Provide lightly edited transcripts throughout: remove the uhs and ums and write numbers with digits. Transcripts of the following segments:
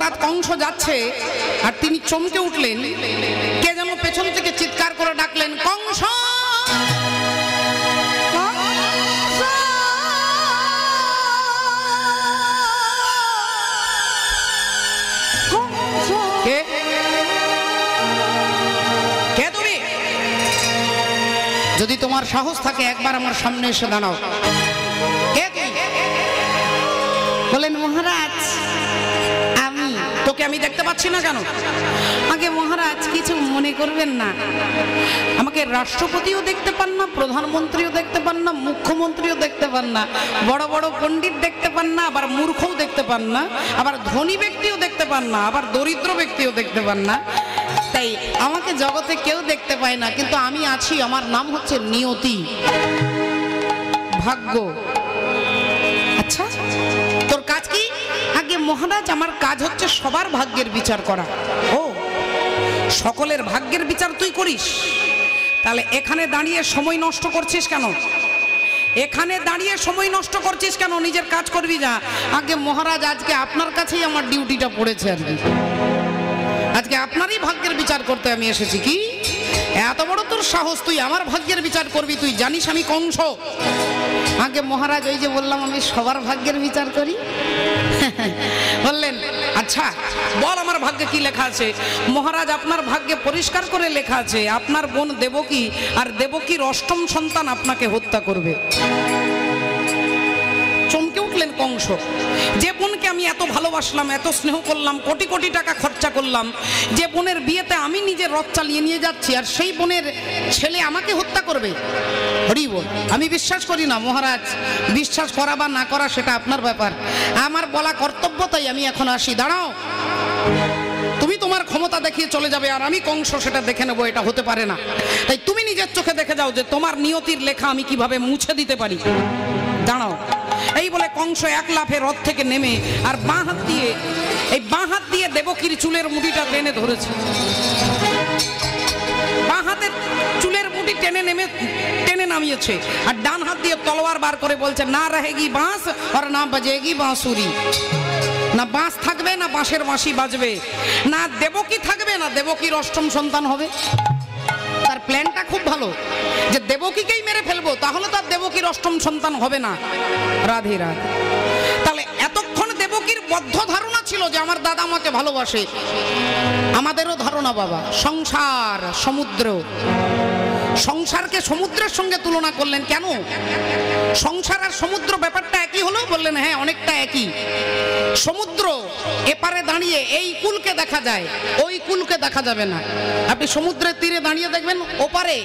হঠাৎ কংস যাচ্ছে আর তিনি চমকে উঠলেন, কে যেন পেছন থেকে চিৎকার করে ডাকলেন, কংস কে কে তুমি? যদি তোমার সাহস থাকে একবার আমার সামনে এসে দাঁড়াও। কে তুমি? বলেন মহারাজ আমি। তোকে আমি দেখতে পাচ্ছি না কেন? আগে মহারাজ কিছু মনে করবেন না, আমাকে রাষ্ট্রপতিও দেখতে পান না, প্রধানমন্ত্রীও দেখতে পান না, মুখ্যমন্ত্রীও দেখতে পান না, বড় বড় পণ্ডিত দেখতে পান না, আবার মূর্খও দেখতে পান না, আবার ধনী ব্যক্তিও দেখতে পান না, আবার দরিদ্র ব্যক্তিও দেখতে পান না। তাই আমাকে জগতে কেউ দেখতে পায় না, কিন্তু আমি আছি। আমার নাম হচ্ছে নিয়তি, ভাগ্য। আচ্ছা তোর কাজ কি? আগে মহারাজ আমার কাজ হচ্ছে সবার ভাগ্যের বিচার করা। ও, সকলের ভাগ্যের বিচার তুই করিস? তাহলে এখানে দাঁড়িয়ে সময় নষ্ট করছিস কেন? এখানে দাঁড়িয়ে সময় নষ্ট করছিস কেন? নিজের কাজ করবি যা। আগে মহারাজ আজকে আপনার কাছেই আমার ডিউটিটা পড়েছে আর কি, আজকে আপনারই ভাগ্যের বিচার করতে আমি এসেছি। কি এত বড় তোর সাহস, তুই আমার ভাগ্যের বিচার করবি? তুই জানিস আমি কংস? আগে মহারাজ ওই যে বললাম আমি সবার ভাগ্যের বিচার করি। বললেন আচ্ছা বল আমার ভাগ্যে কি লেখা আছে? মহারাজ আপনার ভাগ্যে পরিষ্কার করে লেখা আছে আপনার বোন দেবকী আর দেবকীর অষ্টম সন্তান আপনাকে হত্যা করবে। চমকে উঠলেন কংস। যে বোনকে আমি এত ভালোবাসলাম, এত স্নেহ করলাম, কোটি কোটি টাকা খরচা করলাম, যে বোনের বিয়েতে আমি নিজের রথ চালিয়ে নিয়ে যাচ্ছি, আর সেই বোনের ছেলে আমাকে হত্যা করবে? হরি বল। আমি বিশ্বাস করি না মহারাজ, বিশ্বাস করা বা না করা সেটা আপনার ব্যাপার, আমার বলা কর্তব্য, তাই আমি এখন আসি। দাঁড়াও, তুমি তোমার ক্ষমতা দেখিয়ে চলে যাবে আর আমি কংস সেটা দেখে নেবো, এটা হতে পারে না। তাই তুমি নিজের চোখে দেখে যাও যে তোমার নিয়তির লেখা আমি কিভাবে মুছে দিতে পারি। দাঁড়াও। এই বলে কংস এক লাফে রথ থেকে নেমে আর বাঁ হাত দিয়ে দেবকীর চুলের মুঠিটা টেনে ধরেছে। বাঁ হাতে চুলের মুঠি টেনে নামিয়েছে আর ডান হাত দিয়ে তলোয়ার বার করে বলছে, না রহেগি বাঁশ আর না বাজেগি বাঁশুরি। না বাঁশ থাকবে, না বাঁশের বাঁশি বাজবে, না দেবকী থাকবে, না দেবকীর অষ্টম সন্তান হবে। তার প্ল্যানটা খুব ভালো, যে দেবকীকেই মেরে ফেলবো, তাহলে তার দেবকীর অষ্টম সন্তান হবে না। রাধে রাধে। তাহলে এতক্ষণ দেবকীর বদ্ধ ধারণা ছিল যে আমার দাদা আমাকে ভালোবাসে। আমাদেরও ধারণা বাবা, সংসার সমুদ্র। সংসারকে সমুদ্রের সঙ্গে তুলনা করলেন কেন? সংসার আর সমুদ্র ব্যাপারটা একই হলো? বললেন হ্যাঁ অনেকটা একই। সমুদ্র এপারে দাঁড়িয়ে এই কুলকে দেখা যায়, ওই কুলকে দেখা যাবে না। আপনি সমুদ্রের তীরে দাঁড়িয়ে দেখবেন ওপারে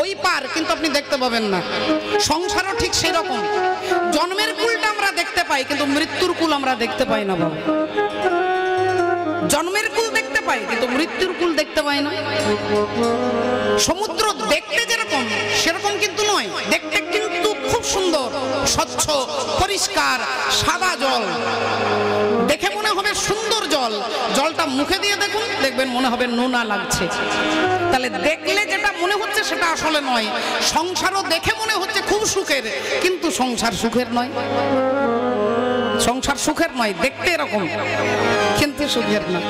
ওই পার, কিন্তু আপনি দেখতে পাবেন না। সংসারও ঠিক সেই রকম। জন্মের কুলটা আমরা দেখতে পাই, কিন্তু মৃত্যুর কুল আমরা দেখতে পাই না বাবা। জন্মের কুল দেখতে পাই, কিন্তু মৃত্যুর কুল দেখতে পাই না। সমুদ্র দেখতে যেরকম সেরকম কিন্তু নয়, দেখতে কিন্তু খুব সুন্দর, স্বচ্ছ, পরিষ্কার, সাদা জল, দেখে মনে হবে সুন্দর জল। জলটা মুখে দিয়ে দেখুন, দেখবেন মনে হবে নোনা লাগছে। তাহলে দেখলে যেটা মনে হচ্ছে সেটা আসলে নয়। সংসারও দেখে মনে হচ্ছে খুব সুখের, কিন্তু সংসার সুখের নয়। সংসার সুখের নয়, দেখতে এরকম কিন্তু সুখের না।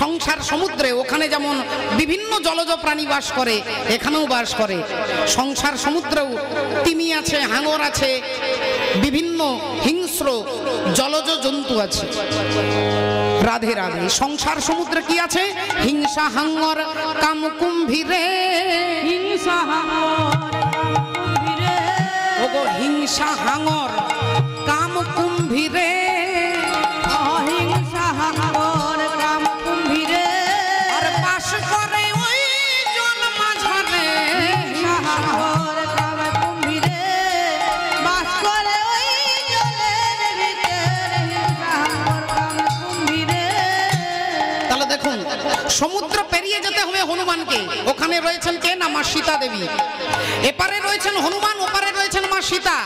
সংসার সমুদ্রে, ওখানে যেমন বিভিন্ন জলজ প্রাণী বাস করে, এখানেও বাস করে। সংসার সমুদ্রেও তিমি আছে, হাঙর আছে, বিভিন্ন হিংস্র জলজ জন্তু আছে। রাধে রাধে। সংসার সমুদ্রে কি আছে? হিংসা হাঙর কাম কুম্ভীরে। হিংসা হাঙর কাম কুম্ভীরে। অহিংসা হাঙর কাম কুম্ভীরে। আর বাস করে ওই জল মাঝারে। হাঙর কাম কুম্ভীরে বাস করে ওই জলের ভিতরে। হাঙর কাম কুম্ভীরে। তাহলে দেখুন, সমুদ্র পেরিয়ে যেতে হবে হনুমানকে। ওখানে রয়েছেন কে? না মা সীতা দেবী। এপারে রয়েছেন হনুমান, ওপারে রয়েছেন মা সীতা।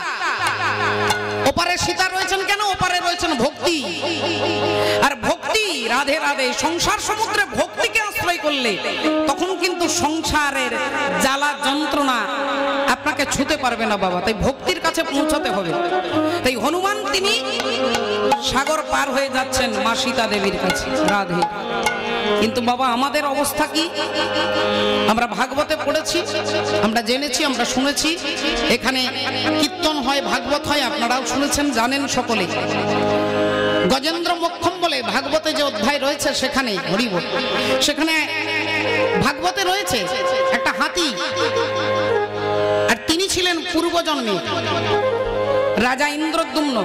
ওপারে সীতা রয়েছেন কেন? ওপারে রয়েছেন ভক্তি। আর ভক্তি, রাধে রাধে, সংসার সমুদ্রে ভক্তিকে আশ্রয় করলে তখন কিন্তু সংসারের জ্বালা যন্ত্রণা আপনাকে ছুতে পারবে না বাবা, তাই ভক্তির কাছে পৌঁছাতে হবে। তাই হনুমান তিনি সাগর পার হয়ে যাচ্ছেন মা সীতা দেবীর কাছে, রাধে। কিন্তু বাবা আমাদের অবস্থা কি? আমরা ভাগবতে পড়েছি, আমরা জেনেছি, আমরা শুনেছি, এখানে কীর্তন হয়, ভাগবত হয়, আপনারাও শুনেছেন, জানেন সকলে। গজেন্দ্র মোক্ষম বলে ভাগবতে যে অধ্যায় রয়েছে সেখানে হরিবল, সেখানে ভাগবতে রয়েছে একটা হাতি, আর তিনি ছিলেন পূর্বজন্মে রাজা ইন্দ্রদ্যুম্ন।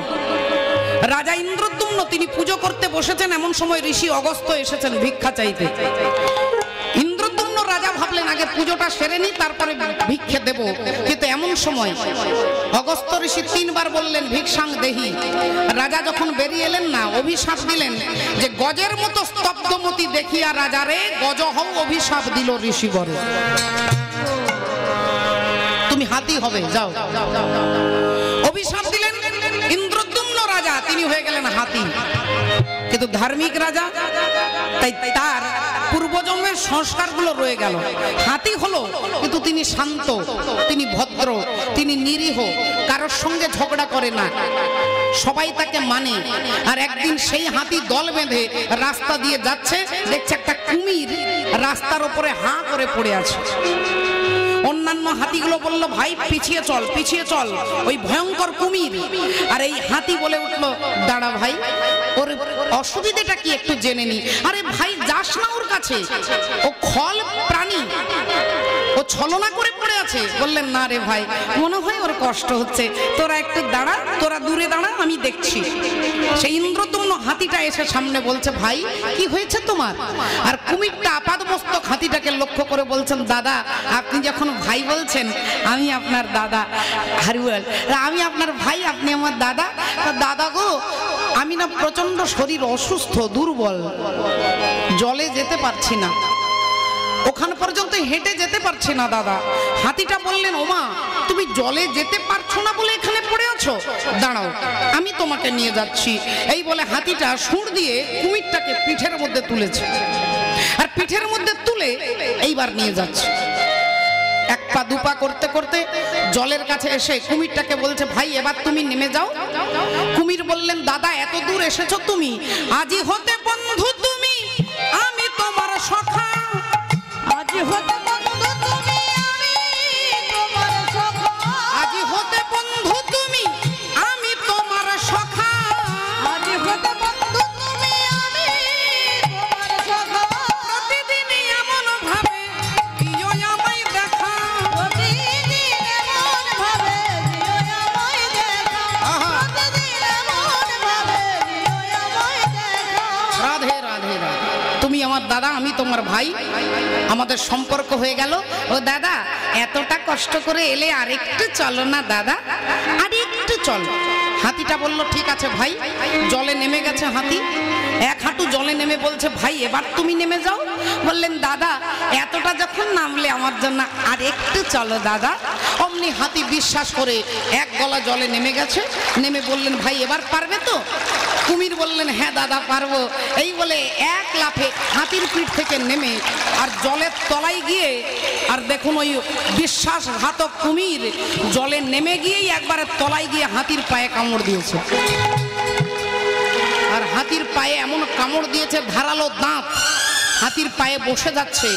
রাজা ইন্দ্রদ্যুম্ন তিনি পুজো করতে বসেছেন, এমন সময় ঋষি অগস্ত্য এসেছেন ভিক্ষা চাইতে। ইন্দ্রদ্যুম্ন রাজা ভাবলেন আগে পুজোটা সেরে নি, তারপরে ভিক্ষে দেব। কিন্তু এমন সময় অগস্ত্য ঋষি 3 বার বললেন ভিক্ষাং দেহি। রাজা যখন বেরিয়ে এলেন না, অভিশাপ দিলেন যে গজের মতো স্তব্ধমতি দেখিয়া রাজারে গজ হও, অভিশাপ দিল ঋষিবরে, তুমি হাতি হবে, যাও। অভিশাপ দিলেন ইন্দ্রদ্যুম্ন রাজা, তিনি হয়ে গেলেন হাতি। কিন্তু ধার্মিক রাজা, তাই তার পূর্বজন্মের সংস্কারগুলো রয়ে গেল। হাতি হলো কিন্তু তিনি শান্ত, তিনি ভদ্র, তিনি নিরীহ, কারোর সঙ্গে ঝগড়া করে না, সবাই তাকে মানে। আর একদিন সেই হাতি দল বেঁধে রাস্তা দিয়ে যাচ্ছে, দেখছে একটা কুমির রাস্তার উপরে হাঁ করে পড়ে আছে। অন্যান্য হাতিগুলো বলল ভাই পিছিয়ে চল, পিছিয়ে চল, ওই ভয়ঙ্কর কুমির। আর এই হাতি বলে উঠলো দাঁড়া ভাই, ওর অসুবিধাটা কি একটু জেনে নি। আরে ভাই যাস না ওর কাছে, ও খল প্রাণী, ও ছলনা করে পড়ে আছে। বললেন না রে ভাই, মনে হয় ওর কষ্ট হচ্ছে, তোরা একটু দাঁড়া, তোরা দূরে দাঁড়া, আমি দেখছি। সেই ইন্দ্রদ্যুম্ন হাতিটা এসে সামনে বলছে ভাই কি হয়েছে তোমার? আর কুমিরটা আপাদমস্তক হাতিটাকে লক্ষ্য করে বলছেন দাদা আপনি যখন ভাই বলছেন, আমি আপনার দাদা হারিওয়াল, আমি আপনার ভাই, আপনি আমার দাদা। দাদা গো, আমি না প্রচন্ড শরীর অসুস্থ, দুর্বল, জলে যেতে পারছি না, ওখান পর্যন্ত হেঁটে যেতে পারছি না দাদা। হাতিটা বললেন ওমা, তুমি জলে যেতে পারছো না বলে এখানে পড়ে আছো, দাঁড়াও আমি তোমাকে নিয়ে যাচ্ছি। এই বলে হাতিটা সুর দিয়ে কুমিরটাকে পিঠের মধ্যে তুলেছে, আর পিঠের মধ্যে তুলে এইবার নিয়ে যাচ্ছে। 1 পা 2 পা করতে করতে জলের কাছে এসে কুমিরটাকে বলছে ভাই এবার তুমি নেমে যাও। কুমির বললেন দাদা এত দূর এসেছো তুমি, আজি হতে বন্ধু তুমি, আমি তোমার সখা। আজি হতে বন্ধু তুমি, আমি তোমার সখা। আজি হতে বন্ধু তুমি, আমি তোমার সখা। আজি হতে বন্ধু তুমি, আমি তোমার সখা। প্রতিদিনই এমন ভাবে দিও আমায় দেখা, প্রতিদিন এমন ভাবে দিও আমায় দেখা, প্রতিদিন এমন ভাবে দিও আমায় দেখা। রাধে রাধে রাধে। তুমি আমার দাদা, আমি তোমার ভাই, আমাদের সম্পর্ক হয়ে গেল। ও দাদা এতটা কষ্ট করে এলে আরেকটু চলো না দাদা, আরেকটু চলো। হাতিটা বলল ঠিক আছে ভাই। জলে নেমে গেছে হাতি, 1 হাঁটু জলে নেমে বলছে ভাই এবার তুমি নেমে যাও। বললেন দাদা এতটা যখন নামলে আমার জন্য আরেকটু চলো দাদা। অমনি হাতি বিশ্বাস করে 1 গলা জলে নেমে গেছে। নেমে বললেন ভাই এবার পারবে তো? কুমির বললেন হ্যাঁ দাদা পারবো। এই বলে 1 লাফে হাতির পিঠ থেকে নেমে আর জলের তলায় গিয়ে, আর দেখুন ওই বিশ্বাসঘাতক কুমির জলে নেমে গিয়েই একবারে তলায় গিয়ে হাতির পায়ে কামড় দিয়েছে। আর হাতির পায়ে এমন কামড় দিয়েছে, ধারালো দাঁত, হাতির পায়ে বসে যাচ্ছে,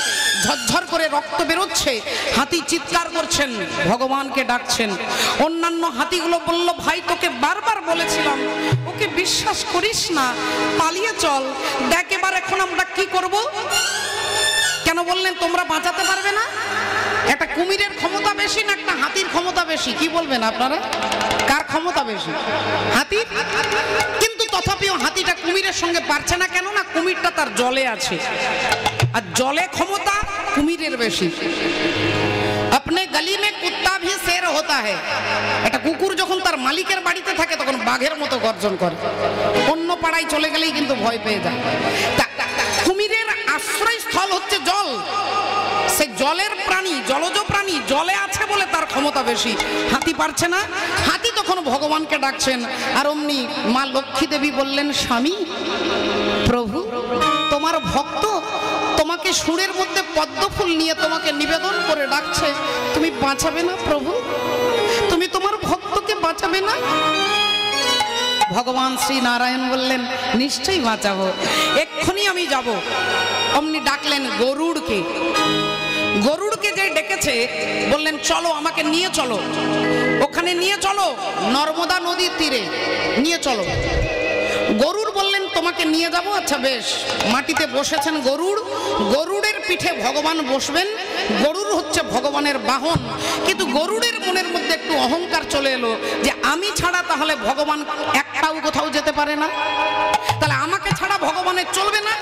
ঝরঝর করে রক্ত বেরোচ্ছে। হাতি চিৎকার করছেন, ভগবানকে ডাকছেন। অন্যান্য হাতিগুলো বলল ভাই তোকে বারবার বলেছিলাম ওকে বিশ্বাস করিস না, পালিয়ে চল, দেখ এবার এখন আমরা কি করব। কেন বললেন তোমরা বাঁচাতে পারবে না? একটা কুমিরের ক্ষমতা বেশি না একটা হাতির ক্ষমতা বেশি? কি বলবেন আপনারা, কার ক্ষমতা বেশি? হাতির। কিন্তু তথাপিও হাতিটা কুমিরের সঙ্গে পারছে না। কেন না কুমিরটা তার জলে আছে, আর জলে ক্ষমতা কুমিরের বেশি। আপনি গলি মে কুত্তা ভি শের হোতা হ্যায়। একটা কুকুর যখন তার মালিকের বাড়িতে থাকে তখন বাঘের মতো গর্জন করে, অন্য পাড়ায় চলে গেলেই কিন্তু ভয় পেয়ে যায়। কুমিরের আশ্রয়স্থল হচ্ছে জল, সে জলের প্রাণী, জলজ প্রাণী, জলে আছে বলে তার ক্ষমতা বেশি। হাতি পারছে না। হাতি তখন ভগবানকে ডাকছেন। আর অমনি মা লক্ষ্মী দেবী বললেন স্বামী, প্রভু তোমার ভক্ত, তোমার তোমাকে সুরের মধ্যে পদ্ম ফুল নিয়ে তোমাকে নিবেদন করে ডাকছে, তুমি বাঁচাবে না প্রভু? তুমি তোমার ভক্তকে বাঁচাবে না? ভগবান শ্রী নারায়ণ বললেন, নিশ্চয়ই বাঁচাবো, এক্ষুনি আমি যাব। অমনি ডাকলেন গরুড়কে। গরুড়কে যে ডেকেছে বললেন, চলো আমাকে নিয়ে চলো, ওখানে নিয়ে চলো, নর্মদা নদীর তীরে নিয়ে চলো। গরুড় বললেন, তোমাকে নিয়ে যাব। আচ্ছা বেশ। মাটিতে বসেছেন গরুড়, গরুড়ের পিঠে ভগবান বসবেন। গরুড় হচ্ছে ভগবানের বাহন, কিন্তু গরুড়ের মনের মধ্যে একটু অহংকার চলে এলো যে আমি ছাড়া তাহলে ভগবান একটাও কোথাও যেতে পারে না, তাহলে আমাকে ছাড়া ভগবানের চলবে না,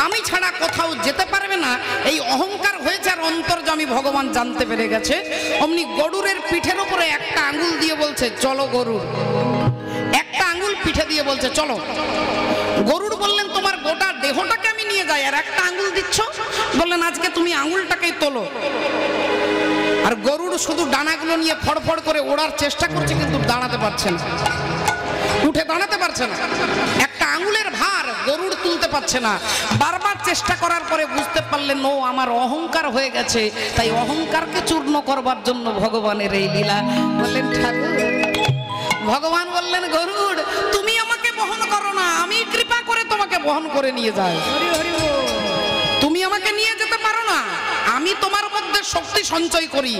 আমি ছাড়া কোথাও যেতে পারবে না। এই অহংকার হয়েছে আর অন্তর্যামী ভগবান জানতে পেরে গেছে। অমনি গরুড়ের পিঠের উপরে একটা আঙ্গুল দিয়ে বলছে, চলো গরুড়। একটা আঙ্গুল পিঠে দিয়ে বলছে, চলো। গরুড় বললেন, তোমার গোটা দেহটাকে আমি নিয়ে যাই আর একটা আঙ্গুল দিচ্ছ? বললেন, আজকে তুমি আঙ্গুলটাকেই তোলো। আর গরুড় শুধু ডানাগুলো নিয়ে ফড়ফড় করে ওড়ার চেষ্টা করছে, কিন্তু দাঁড়াতে পারছে না, উঠে দাঁড়াতে পারছে না। একটা আঙ্গুলের ভার গরুড় তুলতে পারছে না। বারবার চেষ্টা করার পরে বুঝতে পারলেন, ও আমার অহংকার হয়ে গেছে, তাই অহংকারকে চূর্ণ করবার জন্য ভগবানের এই লীলা। বললেন, ঠাকুর। ভগবান বললেন, গরুড় তুমি আমাকে বহন করো না, আমি কৃপা করে তোমাকে বহন করে নিয়ে যাই। তুমি আমাকে নিয়ে যেতে পারো না, আমি তোমার মধ্যে শক্তি সঞ্চয় করি,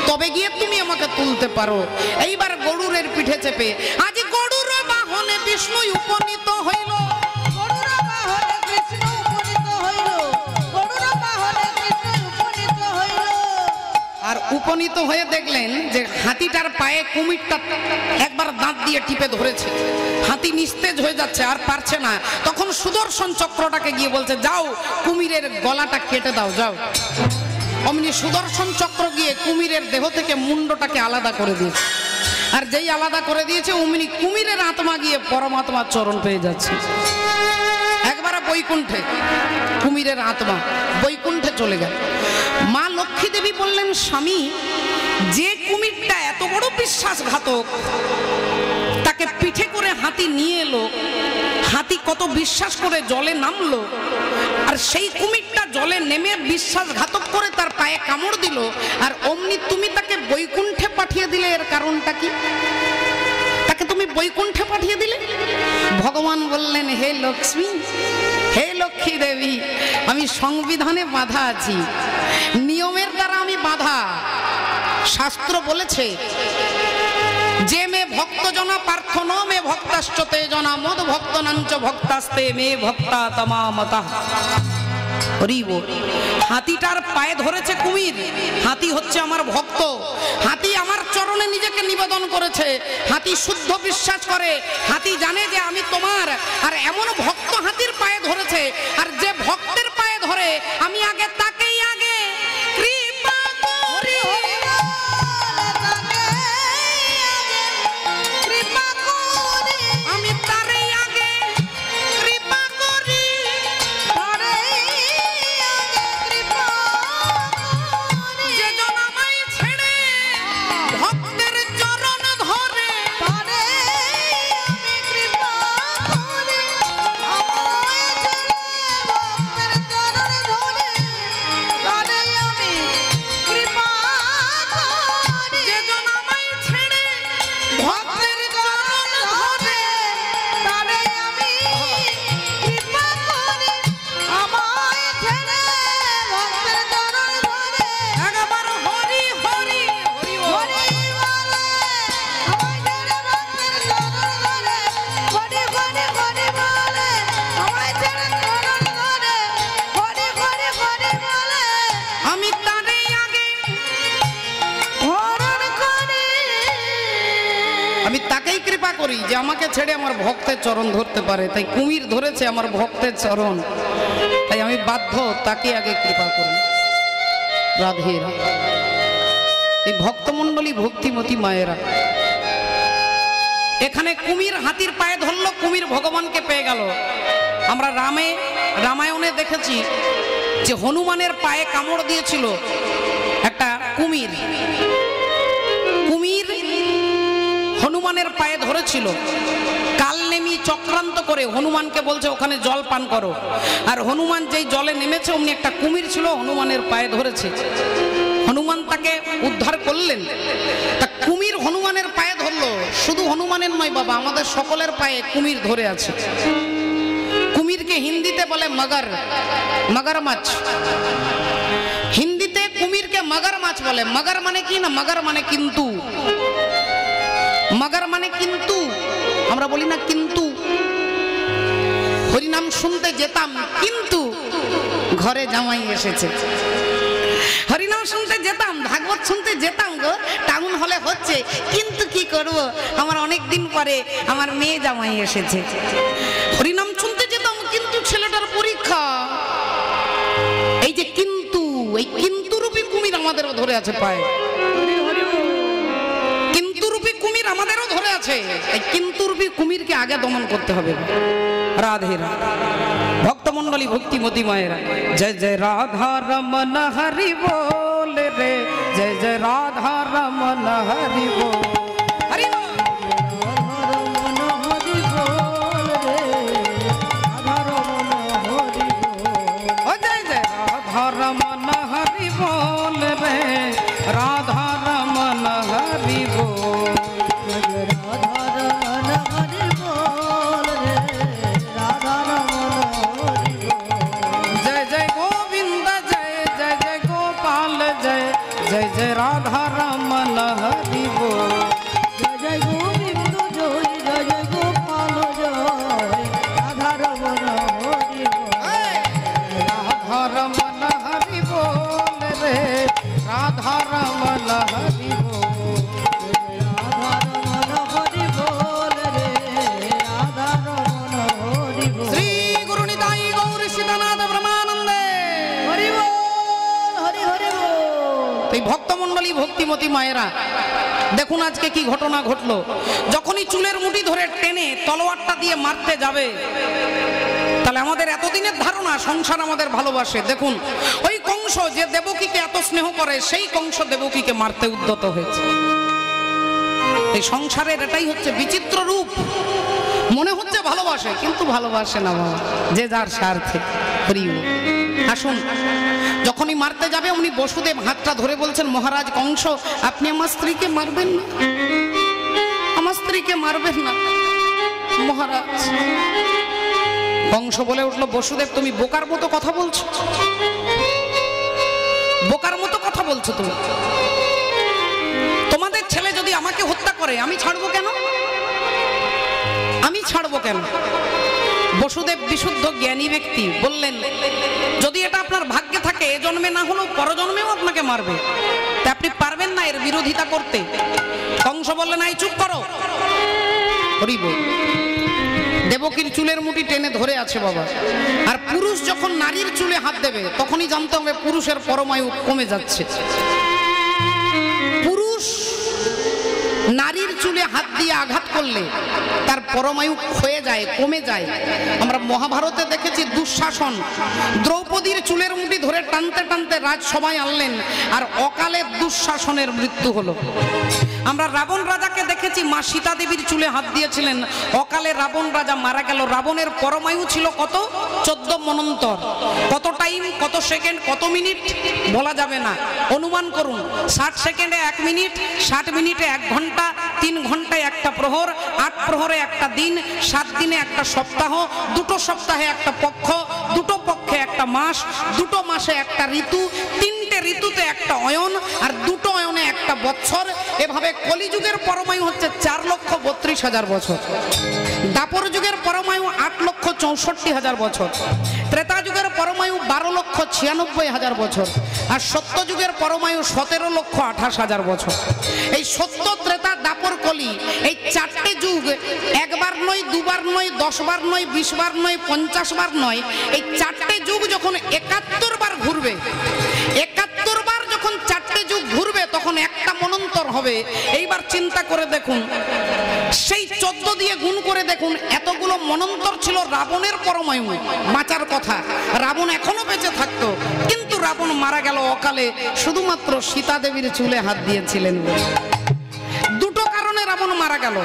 তবে গিয়ে তুমি আমাকে তুলতে পারো। এইবার গরুড়ের পিঠে চেপে আজ গরুর বাহনে বিষ্ণু উপনীত হইল। আর উপনীত হয়ে দেখলেন যে হাতিটার পায়ে কুমিরটা একবার দাঁত দিয়ে টিপে ধরেছে, হাতি নিস্তেজ হয়ে যাচ্ছে, আর পারছে না। তখন সুদর্শন চক্রটাকে গিয়ে বলছে, যাও কুমিরের গলাটা কেটে দাও, যাও। অমনি সুদর্শন চক্র গিয়ে কুমিরের দেহ থেকে মুন্ডটাকে আলাদা করে দিয়েছে। আর যেই আলাদা করে দিয়েছে, অমনি কুমিরের আত্মা গিয়ে পরমাত্মার চরণ পেয়ে যাচ্ছে। একবারে বৈকুণ্ঠে, কুমিরের আত্মা বৈকুণ্ঠে চলে গেল। মা লক্ষ্মী দেবী বললেন, স্বামী, যে কুমিরটা এত বড় বিশ্বাসঘাতক, তাকে পিঠে করে হাতি নিয়ে এলো, হাতি কত বিশ্বাস করে জলে নামলো, আর সেই কুমিরটা জলে নেমে বিশ্বাসঘাতক করে তার পায়ে কামড় দিল, আর অমনি তুমি তাকে বৈকুণ্ঠে পাঠিয়ে দিলে, এর কারণটা কি? তাকে তুমি বৈকুণ্ঠে পাঠিয়ে দিলে। ভগবান বললেন, হে লক্ষ্মী, হে লক্ষ্মী দেবী, আমি সংবিধানে বাঁধা আছি, নিয়মের দ্বারা আমি বাঁধা। শাস্ত্র বলেছে, যে মে ভক্ত জনা পার্থ ন মে ভক্তাশ্চতে জনা মদ ভক্ত নাঞ্চ ভক্তাস্তে মে ভক্তা তমামতা। হাতিটার পায়ে ধরেছে কুমির, হাতি হচ্ছে আমার ভক্ত, হাতি আমার চরণে নিজেকে নিবেদন করেছে, হাতি শুদ্ধ বিশ্বাস করে, হাতি জানে যে আমি তোমার। আর এমন ভক্ত হাতির পায়ে ধরেছে, আর যে ভক্তের পায়ে ধরে আমি আগে তাকেই আগে কৃপা করি। আমি তারই আগে কৃপা করি, যে জন আমায় ছেড়ে ভক্তের চরণ ধরে, আমি তাকেই কৃপা করি যে আমাকে ছেড়ে আমার ভক্তের চরণ ধরতে পারে। তাই কুমির ধরেছে আমার ভক্তের চরণ, তাই আমি বাধ্য তাকে আগে কৃপা করি। রাধে রাধে। এই ভক্তমণ্ডলী ভক্তিমতী মায়েরা, এখানে কুমির হাতির পায়ে ধরলো, কুমির ভগবানকে পেয়ে গেল। আমরা রামায়ণে দেখেছি যে হনুমানের পায়ে কামড় দিয়েছিল একটা কুমির, কুমির হনুমানের পায়ে ধরেছিল। কাল নেমি চক্রান্ত করে হনুমানকে বলছে ওখানে জল পান করো। আর হনুমান যেই জলে নেমেছে অমনি একটা কুমির ছিল হনুমানের পায়ে ধরেছে। হনুমান তাকে উদ্ধার করলেন। তা কুমির হনুমানের পায়ে ধরলো, শুধু হনুমানের নয় বাবা, আমাদের সকলের পায়ে কুমির ধরে আছে। কুমিরকে হিন্দিতে বলে মগর, মগরমাছ। হিন্দিতে কুমিরকে মগরমাছ বলে। মগর মানে কি না, মগর মানে কিন্তু। মগর মানে কিন্তু, আমরা বলি না কিন্তু। হরিনাম শুনতে যেতাম কিন্তু ঘরে জামাই এসেছে। হরিনাম শুনতে যেতাম, ভাগবত শুনতে যেতাম গো, টাউন হলে হচ্ছে, কিন্তু কি করব, আমার অনেক দিন পরে আমার মেয়ে জামাই এসেছে। হরিনাম শুনতে যেতাম কিন্তু ছেলেটার পরীক্ষা। এই যে কিন্তু, এই কিন্তু রূপী কুমির আমাদেরও ধরে আছে পায়ে। কিন্তু রূপী কুমির আমাদেরও ধরে আছে। এই কিন্তু রূপী কুমিরকে আগে দমন করতে হবে। রাধে রাধে ভক্তমণ্ডলী, ভক্তিমতী মায়েরা, জয় জয় রাধা রমন হরি বল রে, জয় জয় রাধা রমন হরি বল, হরি বল। জয় জয় রাধা রমন হরি বল রে, রাধা রমন হরি বল। जय जय राधा रमन हरि बोल, जय जय गोविंद जय, जय जय गोपाल जय, राधा रमन हरि बोल। राधा रमन हरि बोल रे, राधा रमन हरि बोल, राधा रमन हरि बोल रे, राधा रमन हरि बोल। श्री गुरु निताई गौर सीतानाथ ब्रह्मानंदे हरि बोल, हरि हरि बोल। এই ভক্তমণ্ডলী, ভক্তিমতী মায়েরা, দেখুন আজকে কি ঘটনা ঘটলো। যখনই চুলের মুঠি ধরে টেনে তলোয়ারটা দিয়ে মারতে যাবে, তাহলে আমাদের এতদিনের ধারণা সংসার আমাদের ভালোবাসে। দেখুন ওই কংস যে দেবকীকে এত স্নেহ করে, সেই কংস দেবকীকে মারতে উদ্যত হয়েছে। এই সংসারের এটাই হচ্ছে বিচিত্র রূপ। মনে হচ্ছে ভালোবাসে, কিন্তু ভালোবাসে না বাবা, যে যার স্বার্থে। আসুন, যখনই মারতে যাবে উনি বসুদেব হাতটা ধরে বলছেন, মহারাজ কংস, আপনি আমার স্ত্রীকে মারবেন না, আমার স্ত্রীকে মারবেন না মহারাজ। কংস বলে উঠলো, বসুদেব তুমি বোকার মতো কথা বলছো, বোকার মতো কথা বলছো তুমি। তোমাদের ছেলে যদি আমাকে হত্যা করে আমি ছাড়বো কেন, আমি ছাড়বো কেন? বসুদেব বিশুদ্ধ জ্ঞানী ব্যক্তি, বললেন যদি এটা আপনার ভাগ্যে থাকে, এ জন্মে না হলেও পরজন্মেও আপনাকে মারবে, তা আপনি পারবেন না এর বিরোধিতা করতে। কংস বললেন, এই চুপ করো। হরি বল। দেবকীর চুলের মুঠি টেনে ধরে আছে বাবা। আর পুরুষ যখন নারীর চুলে হাত দেবে, তখনই জানতে হবে পুরুষের পরমায়ু কমে যাচ্ছে। পুরুষ নারীর চুলে হাত দিয়ে আঘাত করলে তার পরমায়ু ক্ষয়ে যায়, কমে যায়। আমরা মহাভারতে দেখেছি দুঃশাসন দ্রৌপদীর চুলের মুঠি ধরে টানতে টানতে রাজসভায় আনলেন, আর অকালে দুঃশাসনের মৃত্যু হলো। আমরা রাবণ রাজাকে দেখেছি, মা সীতা দেবীর চুলে হাত দিয়েছিলেন, অকালে রাবণ রাজা মারা গেল। রাবণের পরমায়ু ছিল কত? 14 মনন্তর। কত টাইম, কত সেকেন্ড, কত মিনিট বলা যাবে না, অনুমান করুন। 60 সেকেন্ডে 1 মিনিট, 60 মিনিটে 1 ঘন্টা, 3 ঘন্টায় একটা প্রহর, 8 প্রহরে একটা দিন, 7 দিনে একটা সপ্তাহ, 2 সপ্তাহে একটা পক্ষ, 2 পক্ষে একটা মাস, 2 মাসে একটা ঋতু, 3টে ঋতুতে একটা অয়ন, আর 2 অয়নে একটা বৎসর। এভাবে কলিযুগের পরমায়ু হচ্ছে 4,32,000 বছর। দাপর যুগের পরমায়ু 8,64,000 বছর। ত্রেতা যুগের পরমায়ু 12,96,000 বছর। আর সত্য যুগের পরমায়ু 17,28,000 বছর। এই সত্য, ত্রেতা, দাপর, কলি, এই 4টে যুগ একবার নয়, দুবার নয়, 10 বার নয়, 20 বার নয়, 50 বার নয়, এই 4টে যুগ যখন 71 বার ঘুরবে, 71 বার যখন 4টে যুগ ঘুরবে, তখন একটা মনন্তর হবে। এইবার চিন্তা করে দেখুন, সেই 14 দিয়ে গুণ করে দেখুন, এতগুলো মনন্তর ছিল রাবণের পরমায়ু। বাঁচার কথা, রাবণ এখনো বেঁচে থাকতো, কিন্তু রাবণ মারা গেল অকালে, শুধুমাত্র সীতা দেবীর চুলে হাত দিয়েছিলেন। 2 কারণে রাবণ মারা গেল।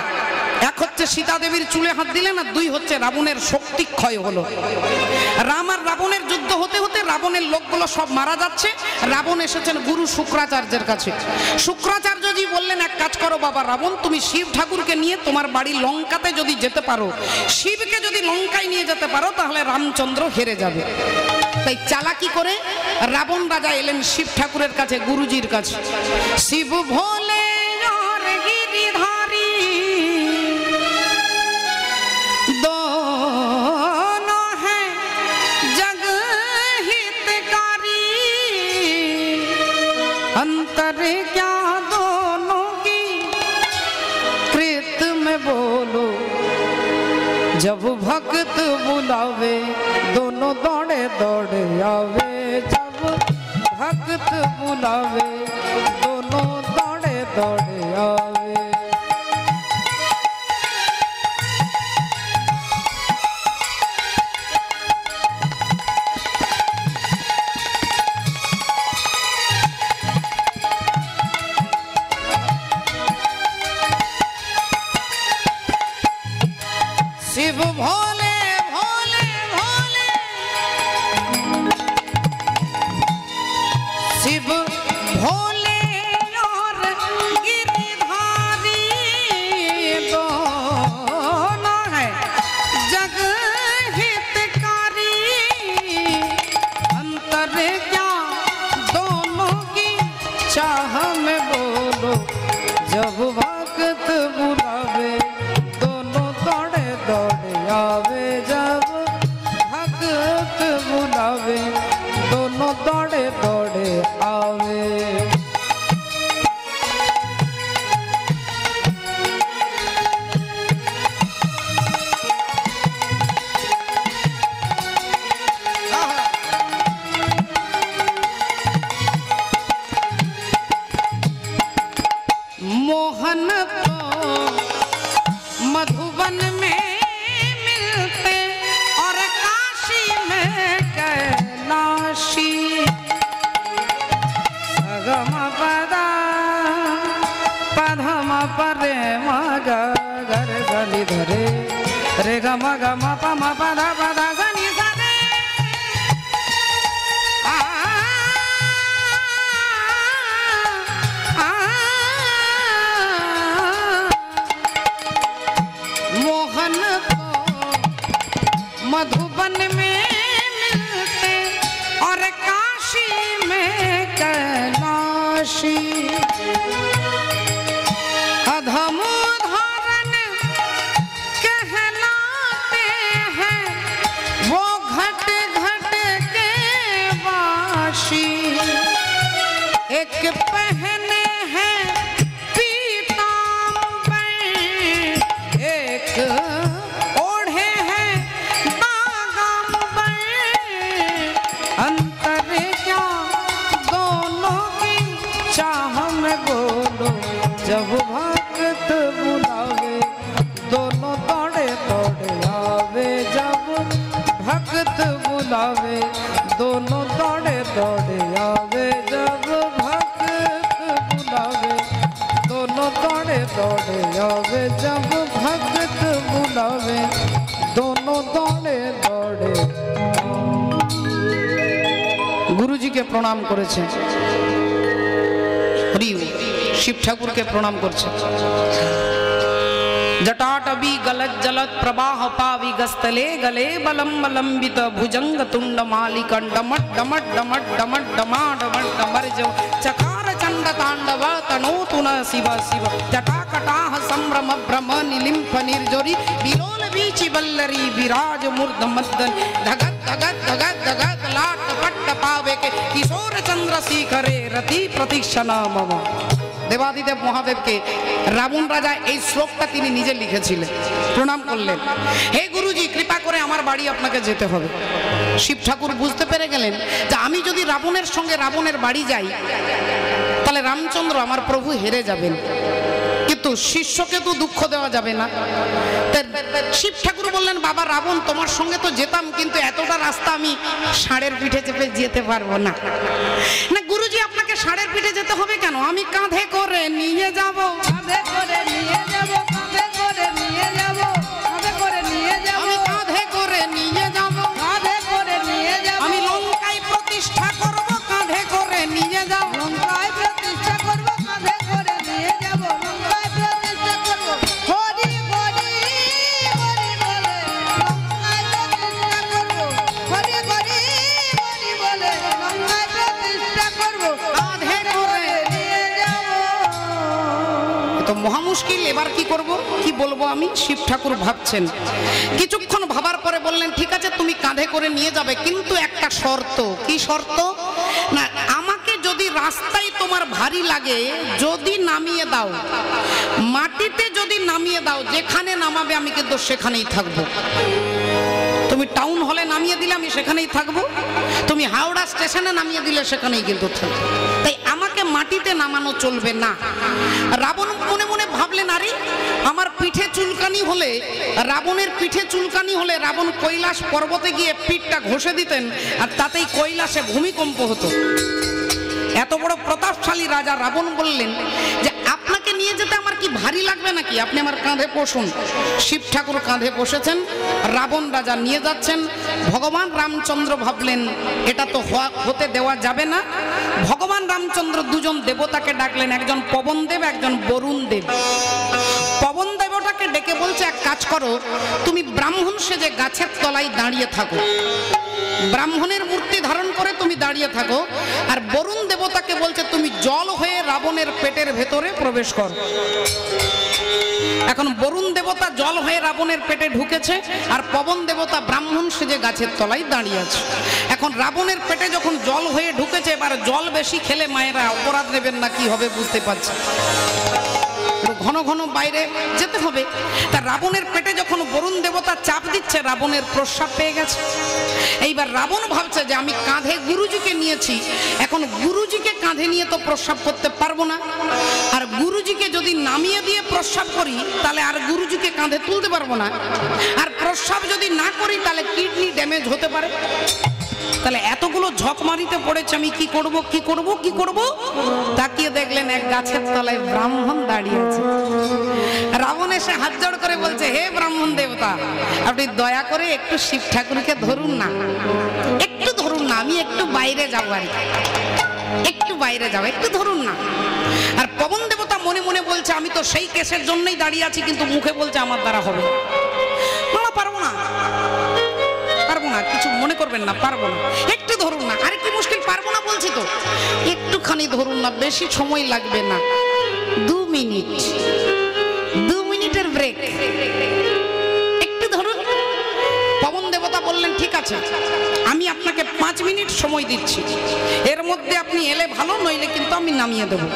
এক হচ্ছে সীতা দেবীর চুলে হাত দিলেন, আর দুই হচ্ছে রাবণের শক্তি ক্ষয় হলো। রাম আর রাবণের যুদ্ধ হতে হতে রাবণের লোকগুলো সব মারা যাচ্ছে। রাবণ এসেছেন গুরু শুক্রাচার্যের কাছে। শুক্রাচার্যজি বললেন, এক কাজ করো বাবা রাবণ, তুমি শিব ঠাকুরকে নিয়ে তোমার বাড়ি লঙ্কাতে যদি যেতে পারো, শিবকে যদি লঙ্কায় নিয়ে যেতে পারো, তাহলে রামচন্দ্র হেরে যাবে। তাই চালাকি করে রাবণ রাজা এলেন শিব ঠাকুরের কাছে, গুরুজির কাছে। শিব ভোলে और गिरिधारी दोनों हैं जग हितकारी, अंतर क्या दोनों की कृत में बोलो, जब भक्त बुलावे दोनों दौड़े दौड़े आवे, जब भक्त बुलावे दोनों दौड़े दौड़े आवे। शिव भोले भोले भोले, शिव भोले और गिरिधारी दोनों है जग हितकारी, अंतर क्या दोनों की चाह में बोलो, जब भक्त बुलावे दोनों दौड़े दौड़े आवे, जब भक्त बुलावे दोनों दौड़े दौड़े आवे। मोहन तो मधुबन में मिलते और काशी में कैलाशी, सगम पदा पधम परे मगा गर गली धरे रे गम गम पम पदा पदा सनी सरे, मोहन को मधुबन में मिलते और काशी में कैलाशी, अधम उदाहरण कहलाते हैं वो घट घट के वाशी, एक पहने हैं पीतांबर, एक ओढ़े हैं बागांबर, अंतर क्या दोनों की चाह में बोलो, जब भक्त बुलावे दोनों दौड़े दौड़े आवे, जब भक्त बुलावे दोनों दौड़े दौड़े आवे, जब भक्त बुलावे दोनों दौड़े दौड़े आवे, जब भक्त बुलावे दोनों दौड़े दौड़े। गुरुजी के प्रणाम करेছে, हरि शिव ठाकुर के प्रणाम करছে। जटाटवी गलत जलत प्रवाह पावि गस्तले गले बलम लंबित भुजंग तुंड मालिकं डमट डमट डमट डमट डमा डमट डमर्ज चकार चंड तांडव तनोतु न शिव शिव, जटाकटाह संभ्रम भ्रम निलिम्फ निर्जोरी, विलोल बीचि बल्लरी विराज मूर्ध मद्दन, धगत धगत धगत धगत लाट पट्ट पावे के किशोर चंद्र शिखरे रति प्रतीक्षणा मम। देवादिदेव महादेवके रावण राजा এই শ্লোকটা তিনি নিজে লিখেছিলেন, প্রণাম করলেন। হে গুরুজি, কৃপা করে আমার বাড়ি আপনাকে যেতে হবে। শিব ঠাকুর বুঝতে পেরে গেলেন যে আমি যদি রাবণের সঙ্গে রাবণের বাড়ি যাই তাহলে রামচন্দ্র আমার প্রভু হেরে যাবেন, কিন্তু শিষ্যকে তো দুঃখ দেওয়া যাবে না। শিব ঠাকুর বললেন, বাবা রাবণ, তোমার সঙ্গে তো যেতাম, কিন্তু এতটা রাস্তা আমি ষাঁড়ের পিঠে চেপে যেতে পারবো না। না গুরুজি, আপনাকে ষাঁড়ের পিঠে যেতে হবে কেন? আমি কাঁধে করে নিয়ে যাব, কাঁধে করে নিয়ে যাব। তো মহা মুশকিল, এবার কি করব, কি বলবো আমি? শিব ঠাকুর ভাবছেন, কিছুক্ষণ ভাবার পরে বললেন ঠিক আছে তুমি কাঁধে করে নিয়ে যাবে, কিন্তু একটা শর্ত। কি শর্ত? না, আমাকে যদি রাস্তায় তোমার ভারী লাগে যদি নামিয়ে দাও, মাটিতে যদি নামিয়ে দাও, যেখানে নামাবে আমি কিন্তু সেখানেই থাকবো। তুমি টাউন হলে নামিয়ে দিলে আমি সেখানেই থাকবো, তুমি হাওড়া স্টেশনে নামিয়ে দিলে সেখানেই কিন্তু থাকবো, তাই আমাকে মাটিতে নামানো চলবে না। রাবণ মনে মনে ভাবলেন, আরে আমার পিঠে চুলকানি হলে, রাবণের পিঠে চুলকানি হলে রাবণ কৈলাস পর্বতে গিয়ে পিঠটা ঘষে দিতেন আর তাতেই কৈলাসে ভূমিকম্প হতো। এত বড় প্রতাপশালী রাজা রাবণ বললেন যে আপনাকে নিয়ে যেতে আমার কি ভারী লাগবে নাকি, আপনি আমার কাঁধে বসুন। শিব ঠাকুর কাঁধে বসেছেন, রাবণ রাজা নিয়ে যাচ্ছেন। ভগবান রামচন্দ্র ভাবলেন এটা তো হতে দেওয়া যাবে না। ভগবান রামচন্দ্র দুজন দেবতাকে ডাকলেন, একজন পবন দেব, একজন বরুণ দেব। পবন দেবতাকে ডেকে বলছে এক কাজ করো, তুমি ব্রাহ্মণ সেজে গাছের তলায় দাঁড়িয়ে থাকো, ব্রাহ্মণের মূর্তি ধারণ করে তুমি দাঁড়িয়ে থাকো। আর বরুণ দেবতাকে বলছে তুমি জল হয়ে রাবণের পেটের ভেতরে প্রবেশ কর। এখন বরুণ দেবতা জল হয়ে রাবণের পেটে ঢুকেছে আর পবন দেবতা ব্রাহ্মণ সেজে গাছের তলায় দাঁড়িয়ে আছে। এখন রাবণের পেটে যখন জল হয়ে ঢুকেছে, এবার জল বেশি খেলে মায়েরা অপরাধ নেবেন না, কি হবে বুঝতে পারছে, ঘন ঘন বাইরে যেতে হবে। তা রাবণের পেটে যখন বরুণ দেবতা চাপ দিচ্ছে, রাবণের প্রস্রাব পেয়ে গেছে। এইবার রাবণ ভাবছে যে আমি কাঁধে গুরুজিকে নিয়েছি, এখন গুরুজিকে কাঁধে নিয়ে তো প্রস্রাব করতে পারবো না, আর গুরুজিকে যদি নামিয়ে দিয়ে প্রস্রাব করি তাহলে আর গুরুজিকে কাঁধে তুলতে পারবো না, আর প্রস্রাব যদি না করি তাহলে কিডনি ড্যামেজ হতে পারে। তাহলে এতগুলো ঝক মারিতে পড়েছে, আমি কি করব কি করব কি করব? তাকিয়ে দেখলেন এক গাছের তলায় ব্রাহ্মণ দাঁড়িয়ে আছে। রাবণ এসে হাত জোড় করে বলছে, হে ব্রাহ্মণ দেবতা, আপনি দয়া করে একটু শিব ঠাকুরকে ধরুন না, একটু ধরুন না, আমি একটু বাইরে যাবো, আর একটু বাইরে যাবো, একটু ধরুন না। আর পবন দেবতা মনে মনে বলছে আমি তো সেই কেসের জন্যই দাঁড়িয়ে আছি, কিন্তু মুখে বলছে আমার দ্বারা হবে না, পারবো না, পারবো না, কিছু মনে করবেন না, পারবো না, একটু ধরুন না। আরে কি মুশকিল, পারবো না বলছি তো, একটুখানি ধরুন না, বেশি সময় লাগবে না, 2 মিনিট, 2 মিনিটের ব্রেক, একটু ধরুন। পবন দেবতা বললেন ঠিক আছে, আমি আপনাকে 5 মিনিট সময় দিচ্ছি, এর মধ্যে আপনি এলে ভালো, নইলে কিন্তু আমি নামিয়ে দেবো।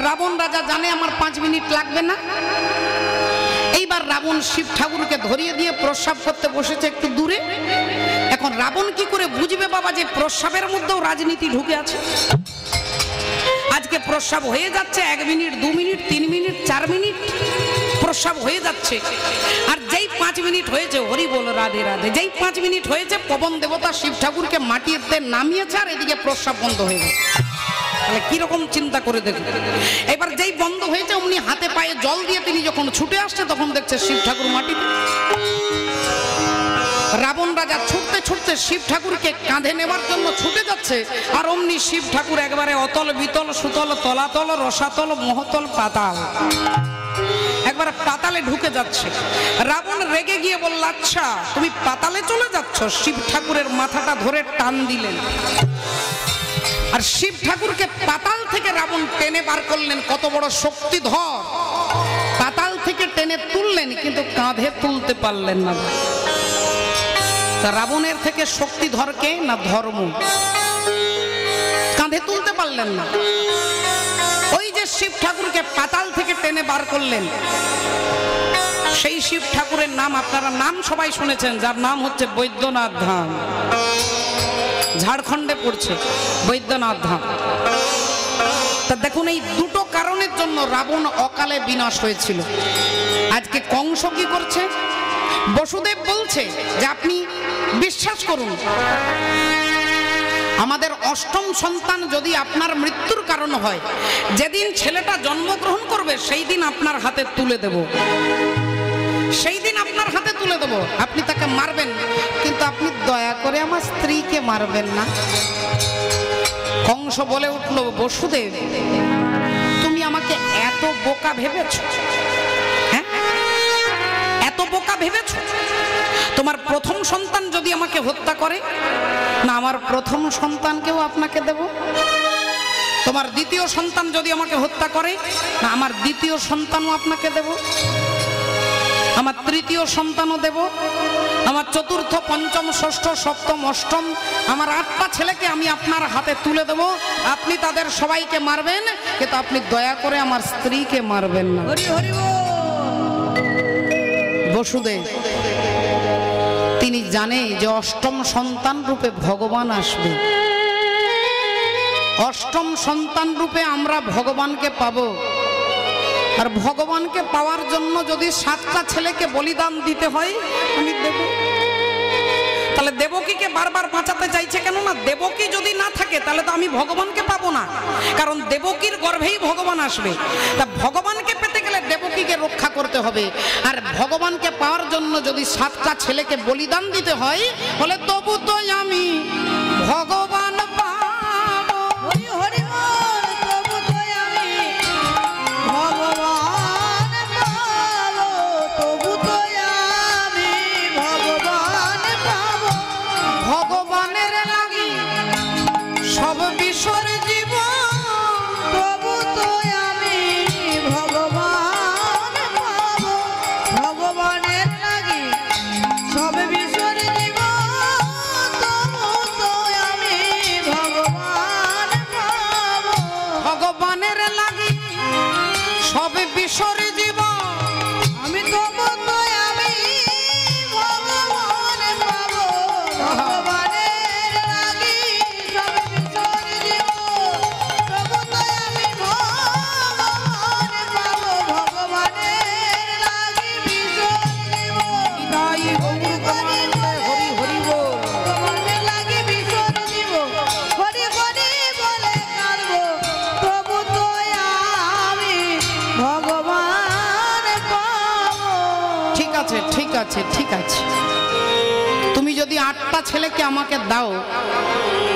রাবণ রাজা জানে আমার 5 মিনিট লাগবে না। এইবার রাবণ শিব ঠাকুরকে ধরিয়ে দিয়ে প্রস্রাব করতে বসেছে একটু দূরে। এখন রাবণ কি করে বুঝবে বাবা যে প্রস্রাবের মধ্যেও রাজনীতি ঢুকে আছে? আজকে প্রস্রাব হয়ে যাচ্ছে 1 মিনিট, 2 মিনিট, 3 মিনিট, 4 মিনিট প্রস্রাব হয়ে যাচ্ছে। আর যেই 5 মিনিট হয়েছে, হরি বল রাধে রাধে, যেই 5 মিনিট হয়েছে পবন দেবতা শিব ঠাকুরকে মাটিতে নামিয়েছে আর এদিকে প্রস্রাব বন্ধ হয়ে গেছে। তাহলে কিরকম চিন্তা করে দেখুন। এবার যেই বন্ধ হয়েছে অমনি হাতে পায়ে জল দিয়ে তিনি যখন ছুটে আসছে তখন দেখছে শিব ঠাকুর মাটিতে। রাবণ রাজা ছুটতে ছুটতে শিব ঠাকুরকে কাঁধে নেবার জন্য ছুটে যাচ্ছে, আর অমনি শিব ঠাকুর একবারে অতল বিতল সুতল তলাতল রসাতল মহতল পাতাল, একবার পাতালে ঢুকে যাচ্ছে। রাবণ রেগে গিয়ে বলল, আচ্ছা তুমি পাতালে চলে যাচ্ছ? শিব ঠাকুরের মাথাটা ধরে টান দিলেন, আর শিব ঠাকুরকে পাতাল থেকে রাবণ টেনে বার করলেন। কত বড় শক্তিধর! পাতাল থেকে টেনে তুললেন, কিন্তু কাঁধে তুলতে পারলেন না। রাবণের থেকে শক্তিধর কে? না ধর্ম। কাঁধে তুলতে পারলেন না। ওই যে শিব ঠাকুরকে পাতাল থেকে টেনে বার করলেন, সেই শিব ঠাকুরের নাম আপনারা নাম সবাই শুনেছেন, যার নাম হচ্ছে বৈদ্যনাথ ধাম। ঝাড়খণ্ডে পড়ছে বৈদ্যনাথ ধাম। তা দেখুন, এই দুটো কারণের জন্য রাবণ অকালে বিনাশ হয়েছিল। আজকে কংস কি করছে? বসুদেব বলছে যে আপনি বিশ্বাস করুন, আমাদের 8ম সন্তান যদি আপনার মৃত্যুর কারণ হয়, যেদিন ছেলেটা জন্মগ্রহণ করবে সেই দিন আপনার হাতে তুলে দেব, সেই দিন আপনার হাতে তুলে দেব, আপনি তাকে মারবেন, কিন্তু আপনি দয়া করে আমার স্ত্রীকে মারবেন না। কংস বলে উঠল, বসুদেব তুমি আমাকে এত বোকা ভেবেছ? হ্যাঁ, এত বোকা ভেবেছ? তোমার 1ম সন্তান যদি আমাকে হত্যা করে, না আমার 1ম সন্তানকেও আপনাকে দেব? তোমার দ্বিতীয় সন্তান যদি আমাকে হত্যা করে, না আমার দ্বিতীয় সন্তানও আপনাকে দেব, আমার তৃতীয় সন্তানও দেব, আমার চতুর্থ, পঞ্চম, ষষ্ঠ, সপ্তম, অষ্টম, আমার 8টা ছেলেকে আমি আপনার হাতে তুলে দেব। আপনি তাদের সবাইকে মারবেন, কিন্তু আপনি দয়া করে আমার স্ত্রীকে মারবেন না। বসুদেব তিনি জানে যে অষ্টম সন্তান রূপে ভগবান আসবে, অষ্টম সন্তান রূপে আমরা ভগবানকে পাবো। আর ভগবানকে পাওয়ার জন্য যদি 7টা ছেলেকে বলিদান দিতে হয় আমি দেব। তাহলে দেবকীকে বারবার বাঁচাতে চাইছে কেন? না, দেবকী যদি না থাকে তাহলে তো আমি ভগবানকে পাবো না, কারণ দেবকীর গর্ভেই ভগবান আসবে। তা ভগবানকে পেতে গেলে দেবকীকে রক্ষা করতে হবে। আর ভগবানকে পাওয়ার জন্য যদি 7টা ছেলেকে বলিদান দিতে হয়, বলে তবু তো আমি ভগবান ঠিক আছে, তুমি যদি 8টা ছেলেকে আমাকে দাও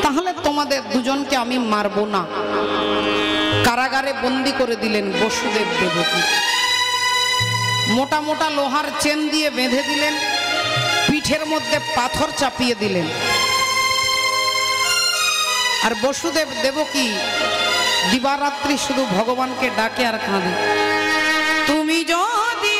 তাহলে তোমাদের দুজনকে আমি মারবো না। কারাগারে বন্দি করে দিলেন বসুদেব দেবকী, মোটা মোটা লোহার চেন দিয়ে বেঁধে দিলেন, পিঠের মধ্যে পাথর চাপিয়ে দিলেন। আর বসুদেব দেবকী দিবারাত্রি শুধু ভগবানকে ডাকে আর কাঁদে, তুমি যদি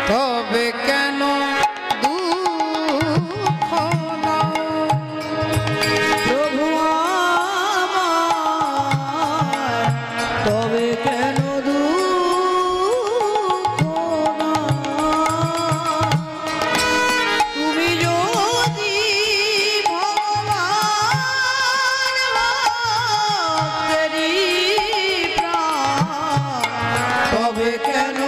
তবে কেন দুঃখ দাও প্রভু আমায়, তবে কেন দুঃখ দাও, তুমি যদি ভগবান ভক্তেরই প্রাণ, তবে কেন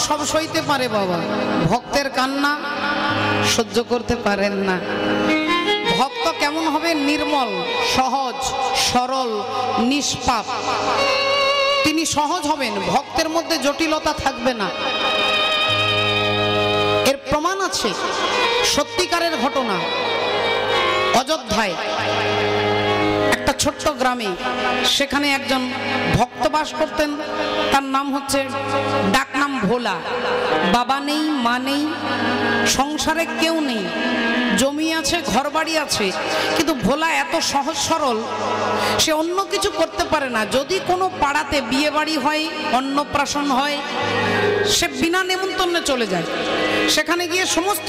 সব সইতে পারে বাবা, ভক্তের কান্না সহ্য করতে পারেন না। ভক্ত কেমন হবে? নির্মল, সহজ, সরল, নিষ্পাপ। তিনি সহজ হবেন, ভক্তের মধ্যে জটিলতা থাকবে না। আছে, সত্যিকারের ঘটনা। অযোধ্যায় একটা ছোট্ট গ্রামে, সেখানে একজন ভক্ত বাস করতেন। তার নাম হচ্ছে, ডাকনাম ভোলা। বাবা নেই, মা নেই, সংসারে কেউ নেই, জমি আছে, ঘরবাড়ি আছে, কিন্তু ভোলা এত সহজ সরল, সে অন্য কিছু করতে পারে না। যদি কোনো পাড়াতে বিয়ে বাড়ি হয়, অন্নপ্রাশন হয়, সে বিনা নেমন্তন্নে চলে যায়। সেখানে গিয়ে সমস্ত